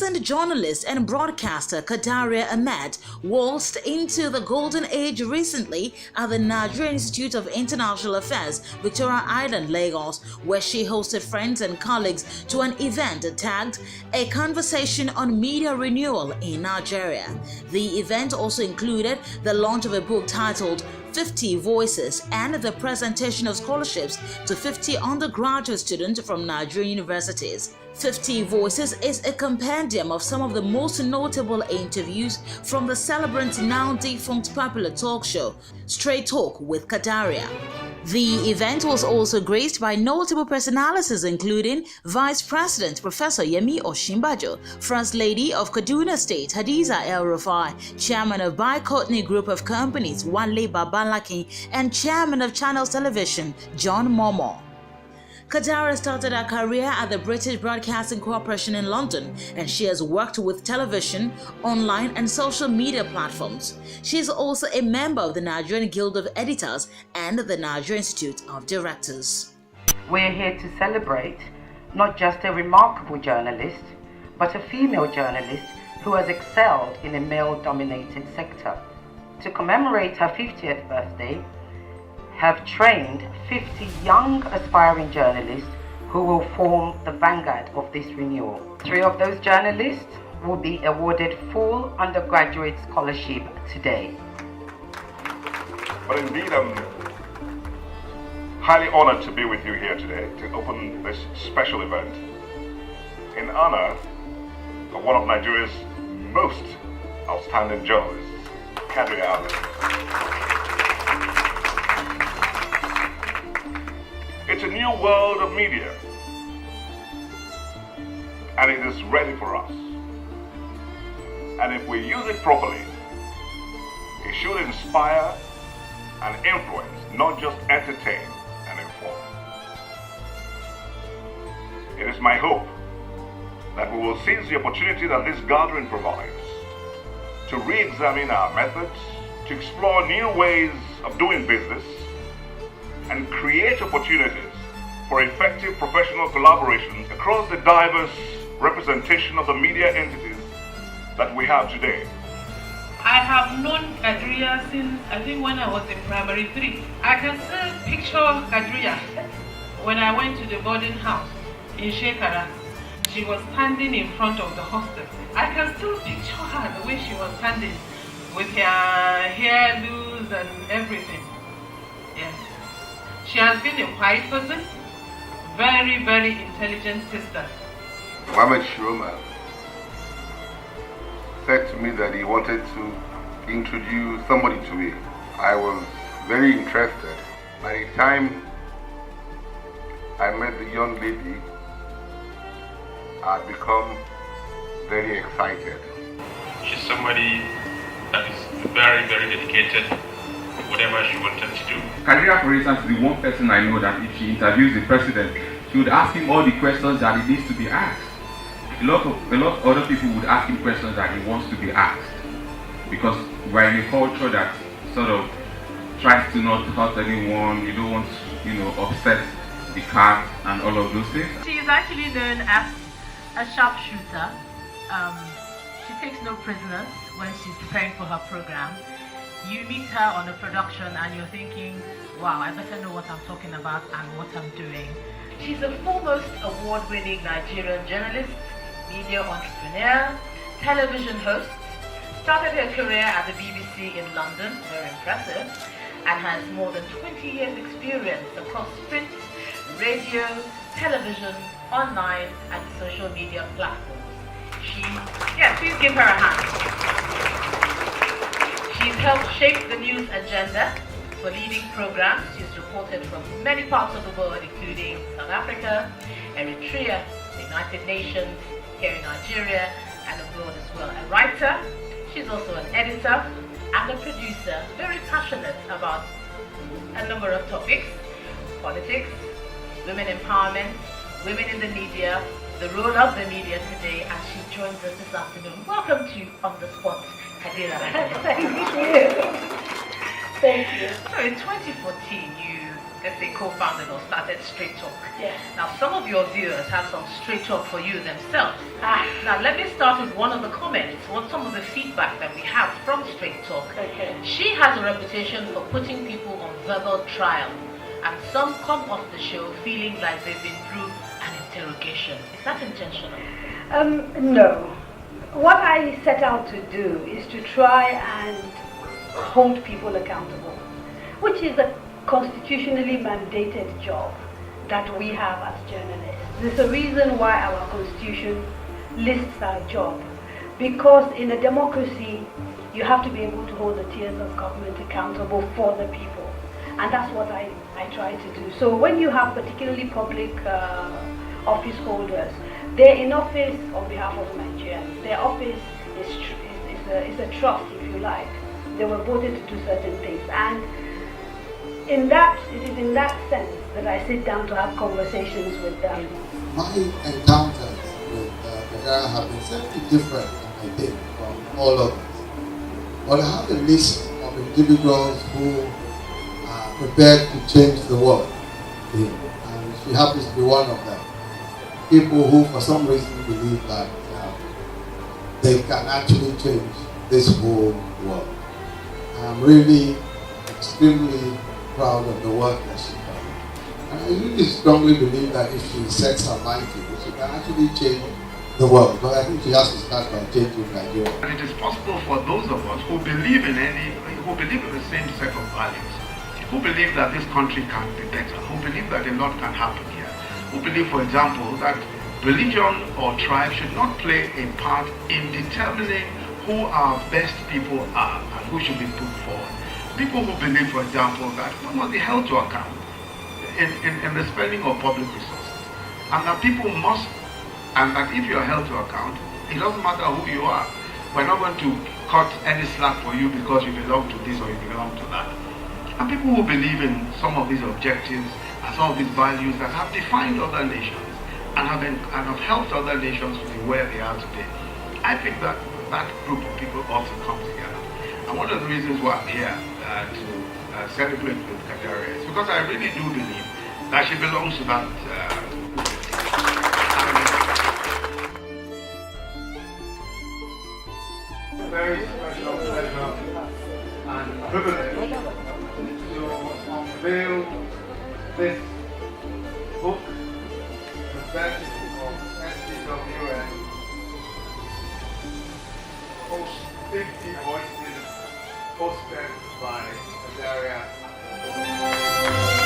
Seasoned journalist and broadcaster Kadaria Ahmed waltzed into the golden age recently at the Nigerian Institute of International Affairs, Victoria Island, Lagos, where she hosted friends and colleagues to an event tagged A Conversation on Media Renewal in Nigeria. The event also included the launch of a book titled 50 Voices and the presentation of scholarships to 50 undergraduate students from Nigerian universities. 50 Voices is a compendium of some of the most notable interviews from the celebrant now defunct popular talk show, Straight Talk with Kadaria. The event was also graced by notable personalities including Vice President Professor Yemi Osinbajo, First Lady of Kaduna State Hadiza El-Rufai, Chairman of Bicotney Group of Companies Wale Babalaki, and Chairman of Channels Television John Momo. Kadaria started her career at the British Broadcasting Corporation in London, and she has worked with television, online and social media platforms. She is also a member of the Nigerian Guild of Editors and the Nigerian Institute of Directors. We're here to celebrate not just a remarkable journalist, but a female journalist who has excelled in a male-dominated sector. To commemorate her 50th birthday, have trained 50 young aspiring journalists who will form the vanguard of this renewal. 3 of those journalists will be awarded full undergraduate scholarship today. But indeed, I'm highly honored to be with you here today to open this special event in honor of one of Nigeria's most outstanding journalists, Kadaria Ahmed. It's a new world of media, and it is ready for us. And if we use it properly, it should inspire and influence, not just entertain and inform. It is my hope that we will seize the opportunity that this gathering provides to re-examine our methods, to explore new ways of doing business, and create opportunities for effective professional collaboration across the diverse representation of the media entities that we have today. I have known Kadaria since I think when I was in primary 3. I can still picture Kadaria when I went to the boarding house in Shekara. She was standing in front of the hostel. I can still picture her the way she was standing with her hair loose and everything. Yes. She has been a quiet person, very, very intelligent sister. Mohammed Shiroma said to me that he wanted to introduce somebody to me. I was very interested. By the time I met the young lady, I'd become very excited. She's somebody that is very, very dedicated to whatever she wanted to do. Kadaria, for instance, is the one person I know that if she interviews the president, she would ask him all the questions that he needs to be asked. A lot of other people would ask him questions that he wants to be asked, because we're in a culture that sort of tries to not hurt anyone. You don't want to, upset the cat and all of those things. She is actually known as a sharpshooter. She takes no prisoners when she's preparing for her program. You meet her on a production and you're thinking, wow, I better know what I'm talking about and what I'm doing. She's a foremost award-winning Nigerian journalist, media entrepreneur, television host, started her career at the BBC in London, very impressive, and has more than 20 years experience across print, radio, television, online and social media platforms. Please give her a hand. She's helped shape the news agenda for leading programs. She's reported from many parts of the world, including South Africa, Eritrea, the United Nations, here in Nigeria, and abroad as well. A writer, she's also an editor and a producer, very passionate about a number of topics: politics, women empowerment, women in the media, the role of the media today, and she joins us this afternoon. Welcome to On the Spot, Kadaria. Thank you. Thank you. So in 2014, you let's say, co-founded or started Straight Talk. Yes. Now, some of your viewers have some Straight Talk for you themselves. Ah. Now, let me start with one of the comments, some of the feedback that we have from Straight Talk. Okay. She has a reputation for putting people on verbal trial, and some come off the show feeling like they've been through an interrogation. Is that intentional? No. What I set out to do is to try and hold people accountable, which is a constitutionally mandated job that we have as journalists. There's a reason why our constitution lists our job, because in a democracy you have to be able to hold the tiers of government accountable for the people, and that's what I try to do. So when you have particularly public office holders, they're in office on behalf of Nigerians. Their office is a trust, if you like. They were voted to do certain things, and it is in that sense that I sit down to have conversations with them. My encounters with Kadaria have been slightly different, I think, from all of us. But I have a list of individuals who are prepared to change the world, and she happens to be one of them. People who, for some reason, believe that they can actually change this whole world. I'm really extremely proud of the work that she does. And I really strongly believe that if she sets her mind to it, she can actually change the world. But I think she has to start by changing Nigeria. And it is possible for those of us who believe in the same set of values, who believe that this country can be better, who believe that a lot can happen here, who believe, for example, that religion or tribe should not play a part in determining who our best people are and who should be put forward. People who believe, for example, that one must be held to account in the spending of public resources, and that people must, and that if you are held to account, it doesn't matter who you are. We're not going to cut any slack for you because you belong to this or you belong to that. And people who believe in some of these objectives and some of these values that have defined other nations and have helped other nations to be where they are today. I think that that group of people ought to come together. And one of the reasons why I'm here to celebrate with Kadaria is because I really do believe that she belongs to that very special pleasure and privilege to unveil this book, The Best of SDWN, Post 50 Voices, hosted by Kadaria Ahmed.